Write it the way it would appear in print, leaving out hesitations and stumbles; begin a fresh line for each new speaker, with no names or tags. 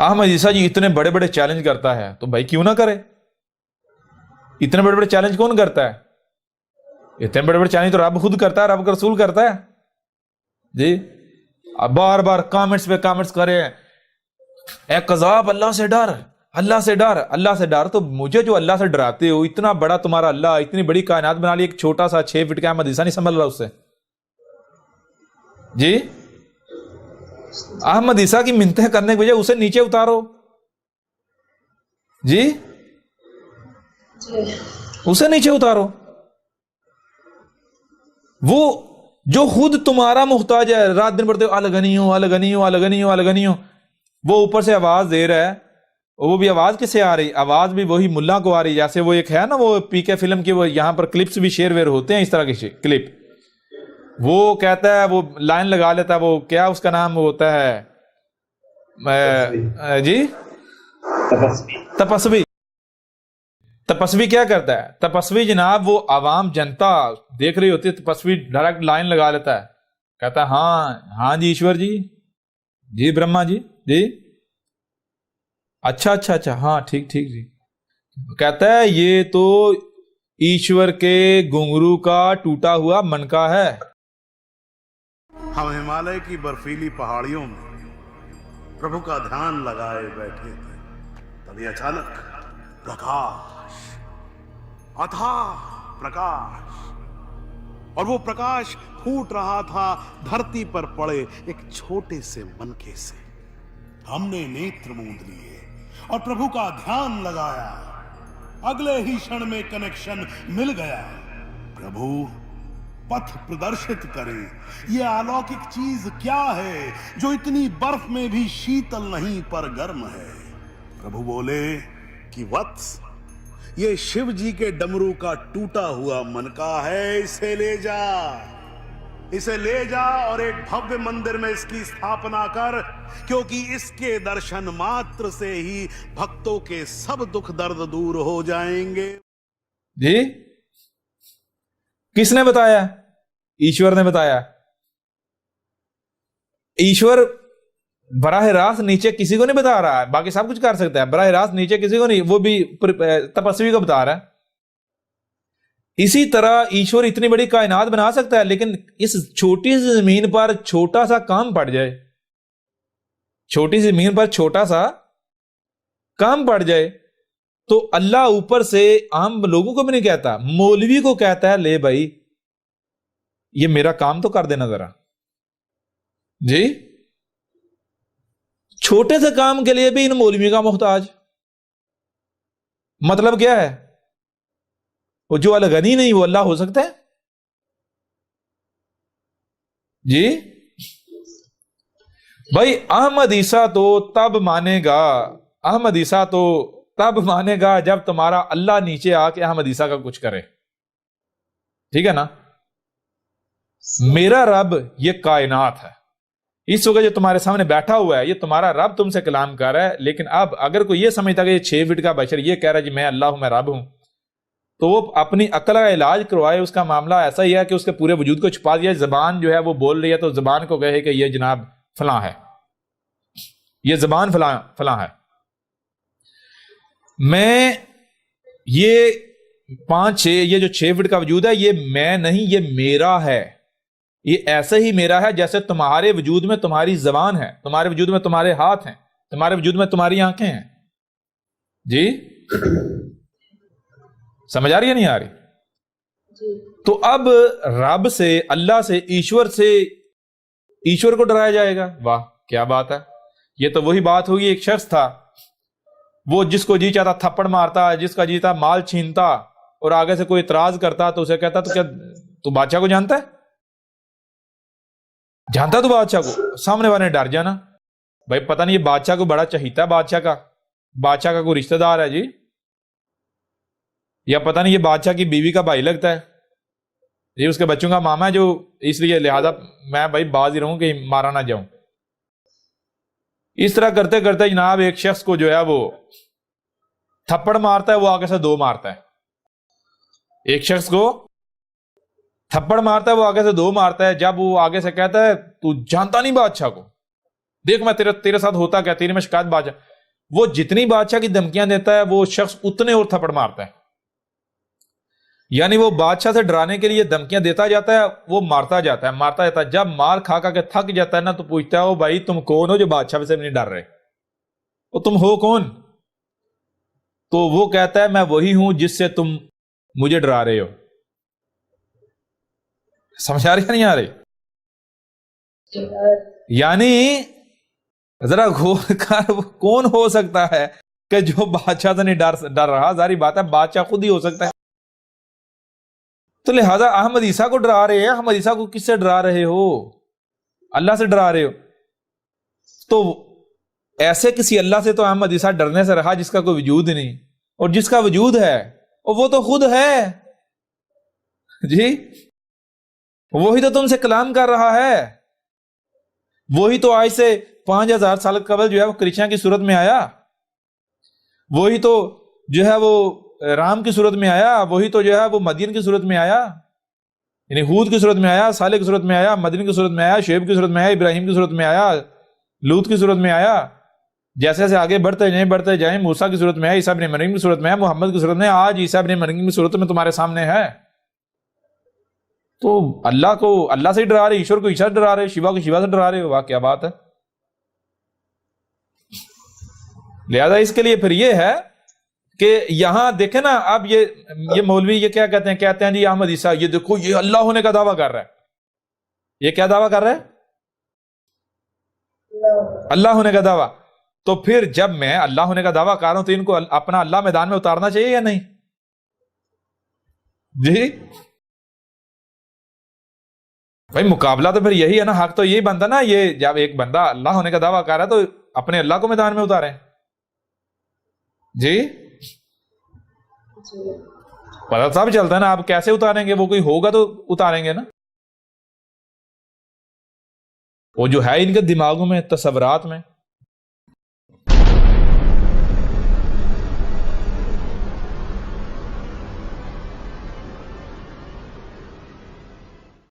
احمد عیسیٰ جی اتنے بڑے بڑے چیلنج کرتا ہے تو بھائی کیوں نہ کرے؟ اتنے بڑے بڑے چیلنج کون کرتا ہے؟ اتنے بڑے بڑے چیلنج تو رب خود کرتا ہے، رب کا رسول کرتا ہے جی۔ اب بار بار کامنٹس پہ کامنٹس کرے، اے قذاب اللہ سے ڈر، اللہ سے ڈر، اللہ سے ڈر۔ تو مجھے جو اللہ سے ڈراتے ہو، اتنا بڑا تمہارا اللہ، اتنی بڑی کائنات بنا لی، ایک چھوٹا سا 6 فٹ کا احمد عیسیٰ نہیں سنبھل رہا اس سے جی۔ احمد عیسیٰ کی منتیں کرنے کے بجائے اسے نیچے اتارو جی، اسے نیچے اتارو۔ وہ جو خود تمہارا محتاج ہے، رات دن پڑھتے ہو الغنی ہوں الغنی ہوں الغنی ہوں الغنی ہوں، وہ اوپر سے آواز دے رہا ہے، وہ بھی آواز کس سے آ رہی؟ آواز بھی وہی ملا کو آ رہی، جیسے وہ ایک ہے نا وہ پی کے فلم کی، وہ یہاں پر کلپس بھی شیئر ویئر ہوتے ہیں اس طرح کے کلپ۔ وہ کہتا ہے، وہ لائن لگا لیتا ہے، وہ کیا اس کا نام ہوتا ہے جی، تپسوی۔ تپسوی کیا کرتا ہے؟ تپسوی جناب وہ عوام جنتا دیکھ رہی ہوتی ہے، تپسوی ڈائریکٹ لائن لگا لیتا ہے، کہتا ہے ہاں ہاں جی ایشور جی، جی برہما جی، جی اچھا اچھا اچھا، ہاں ٹھیک ٹھیک جی۔ کہتا ہے یہ تو ایشور کے گھنگرو کا ٹوٹا ہوا منکا ہے۔
ہم ہمالیہ کی برفیلی پہاڑیوں میں پربھو کا دھیان لگائے بیٹھے تھے، تبھی اچانک پرکاش، اتھا پرکاش، اور وہ پرکاش پھوٹ رہا تھا دھرتی پر پڑے ایک چھوٹے سے منکے سے۔ ہم نے نیتر موند لیے اور پربھو کا دھیان لگایا، اگلے ہی شن میں کنیکشن مل گیا۔ پربھو پتھ پردرشت کریں، یہ الوکک چیز کیا ہے جو اتنی برف میں بھی شیتل نہیں پر گرم ہے؟ پربھو بولے کہ وتس، یہ شیو جی کے ڈمرو کا ٹوٹا ہوا منکا ہے، اسے لے جا، اسے لے جا اور ایک بھویہ مندر میں اس کی استھاپنا کر، کیونکہ اس کے درشن ماتر سے ہی بھکتوں کے سب دکھ درد دور ہو جائیں گے۔
جی کس نے بتایا؟ ایشور نے بتایا۔ ایشور براہ راست نیچے کسی کو نہیں بتا رہا ہے، باقی سب کچھ کر سکتا ہے، براہ راست نیچے کسی کو نہیں، وہ بھی تپسوی کو بتا رہا ہے۔ اسی طرح ایشور اتنی بڑی کائنات بنا سکتا ہے، لیکن اس چھوٹی سی زمین پر چھوٹا سا کام پڑ جائے، چھوٹی سی زمین پر چھوٹا سا کام پڑ جائے تو اللہ اوپر سے عام لوگوں کو بھی نہیں کہتا، مولوی کو کہتا ہے لے بھائی یہ میرا کام تو کر دینا ذرا جی۔ چھوٹے سے کام کے لیے بھی ان مولوی کا محتاج۔ مطلب کیا ہے؟ وہ جو الغنی نہیں وہ اللہ ہو سکتا ہے جی؟ بھائی احمد عیسیٰ تو تب مانے گا، احمد عیسیٰ تو تب مانے گا جب تمہارا اللہ نیچے آ کے احمد عیسیٰ کا کچھ کرے، ٹھیک ہے نا؟ میرا رب یہ کائنات ہے، اس وقت جو تمہارے سامنے بیٹھا ہوا ہے یہ تمہارا رب تم سے کلام کر رہا ہے، لیکن اب اگر کوئی یہ سمجھتا کہ یہ 6 فٹ کا بشر یہ کہہ رہا ہے جی میں اللہ ہوں میں رب ہوں، تو وہ اپنی عقل کا علاج کروائے۔ اس کا معاملہ ایسا ہی ہے کہ اس کے پورے وجود کو چھپا دیا۔ زبان جو ہے وہ بول رہی ہے تو زبان کو کہے کہ یہ جناب فلاں ہے، یہ زبان فلاں ہے۔ میں یہ 5-6 یہ جو 6 فٹ کا وجود ہے یہ میں نہیں، یہ میرا ہے، یہ ایسے ہی میرا ہے جیسے تمہارے وجود میں تمہاری زبان ہے، تمہارے وجود میں تمہارے ہاتھ ہیں، تمہارے وجود میں تمہاری آنکھیں ہیں جی۔ سمجھ آ رہی ہے نہیں آ رہی؟ تو اب رب سے، اللہ سے، ایشور کو ڈرایا جائے گا؟ واہ کیا بات ہے! یہ تو وہی بات ہوگی، ایک شخص تھا وہ جس کو جی چاہتا تھپڑ مارتا، جس کا جی چاہتا مال چھینتا، اور آگے سے کوئی اعتراض کرتا تو اسے کہتا تو کیا تو بادشاہ کو جانتا ہے؟ جانتا تو بادشاہ کو؟ سامنے والے نے ڈر جانا، بھائی پتہ نہیں یہ بادشاہ کو بڑا چہیتا ہے، بادشاہ کا کوئی رشتہ دار ہے جی، یا پتہ نہیں یہ بادشاہ کی بیوی کا بھائی لگتا ہے، یہ اس کے بچوں کا ماما ہے، جو اس لیے لہذا میں بھائی باز ہی رہوں کہ مارا نہ جاؤں۔ اس طرح کرتے کرتے جناب ایک شخص کو جو ہے وہ تھپڑ مارتا ہے، وہ آگے سے 2 مارتا ہے۔ ایک شخص کو تھپڑ مارتا ہے، وہ آگے سے 2 مارتا ہے۔ جب وہ آگے سے کہتا ہے تو جانتا نہیں بادشاہ کو، دیکھ میں تیرے ساتھ ہوتا کیا، تیری میں شکایت بادشاہ، وہ جتنی بادشاہ کی دھمکیاں دیتا ہے وہ شخص اتنے اور تھپڑ مارتا ہے. یعنی وہ بادشاہ سے ڈرانے کے لیے دھمکیاں دیتا جاتا ہے, وہ مارتا جاتا ہے. جب مار کھا کے تھک جاتا ہے نا, تو پوچھتا ہے, او بھائی تم کون ہو جو بادشاہ سے نہیں ڈر رہے, اور تم ہو کون؟ تو وہ کہتا ہے, میں وہی ہوں جس سے تم مجھے ڈرا رہے ہو. سمجھ آ رہی ہے نہیں آ رہی؟ یعنی ذرا غور کر, کون ہو سکتا ہے کہ جو بادشاہ سے نہیں ڈر رہا؟ ظاہری بات ہے بادشاہ خود ہی ہو سکتا ہے. تو لہذا احمد عیسیٰ کو ڈرا رہے ہیں. احمد عیسیٰ کو کس سے ڈرا رہے ہو؟ اللہ سے ڈرا رہے ہو. تو ایسے کسی اللہ سے تو احمد عیسیٰ ڈرنے سے رہا جس کا کوئی وجود ہی نہیں, اور جس کا وجود ہے اور وہ تو خود ہے جی. وہی تو تم سے کلام کر رہا ہے. وہی تو آج سے 5000 سال قبل جو ہے وہ کرشنا کی صورت میں آیا. وہی تو جو ہے وہ رام کی صورت میں آیا. وہی تو جو ہے وہ مدین کی صورت میں آیا, یعنی ہود کی صورت میں آیا, صالح کی صورت میں آیا, مدین کی صورت میں آیا, شعیب کی صورت میں آیا, ابراہیم کی صورت میں آیا, لوط کی صورت میں آیا. جیسے جیسے آگے بڑھتے جائیں موسیٰ کی صورت میں ہے, عیسیٰ ابن مریم کی صورت میں ہے, محمد کی صورت میں ہے, آج عیسیٰ ابن مریم کی صورت میں تمہارے سامنے ہے. تو اللہ کو اللہ سے ہی ڈرا رہے, ایشور کو ایشور ڈرا رہے, شیوا کو شیوا سے ڈرا رہے. واہ کیا بات ہے. لہذا اس کے لیے پھر یہ ہے کہ یہاں دیکھیں نا, اب یہ مولوی یہ کیا کہتے ہیں جی احمد عیسیٰ یہ دیکھو یہ اللہ ہونے کا دعویٰ کر رہا ہے. یہ کیا دعویٰ کر رہا ہے؟ اللہ ہونے کا دعویٰ. تو پھر جب میں اللہ ہونے کا دعویٰ کر رہا ہوں تو ان کو اپنا اللہ میدان میں اتارنا چاہیے یا نہیں جی؟ بھائی مقابلہ تو پھر یہی ہے نا, حق تو یہی بنتا نا. یہ جب ایک بندہ اللہ ہونے کا دعویٰ کر رہا ہے تو اپنے اللہ کو میدان میں اتاریں جی. پتہ سب چلتا ہے نا, آپ کیسے اتاریں گے؟ وہ کوئی ہوگا تو اتاریں گے نا. وہ جو ہے ان کے دماغوں میں تصورات میں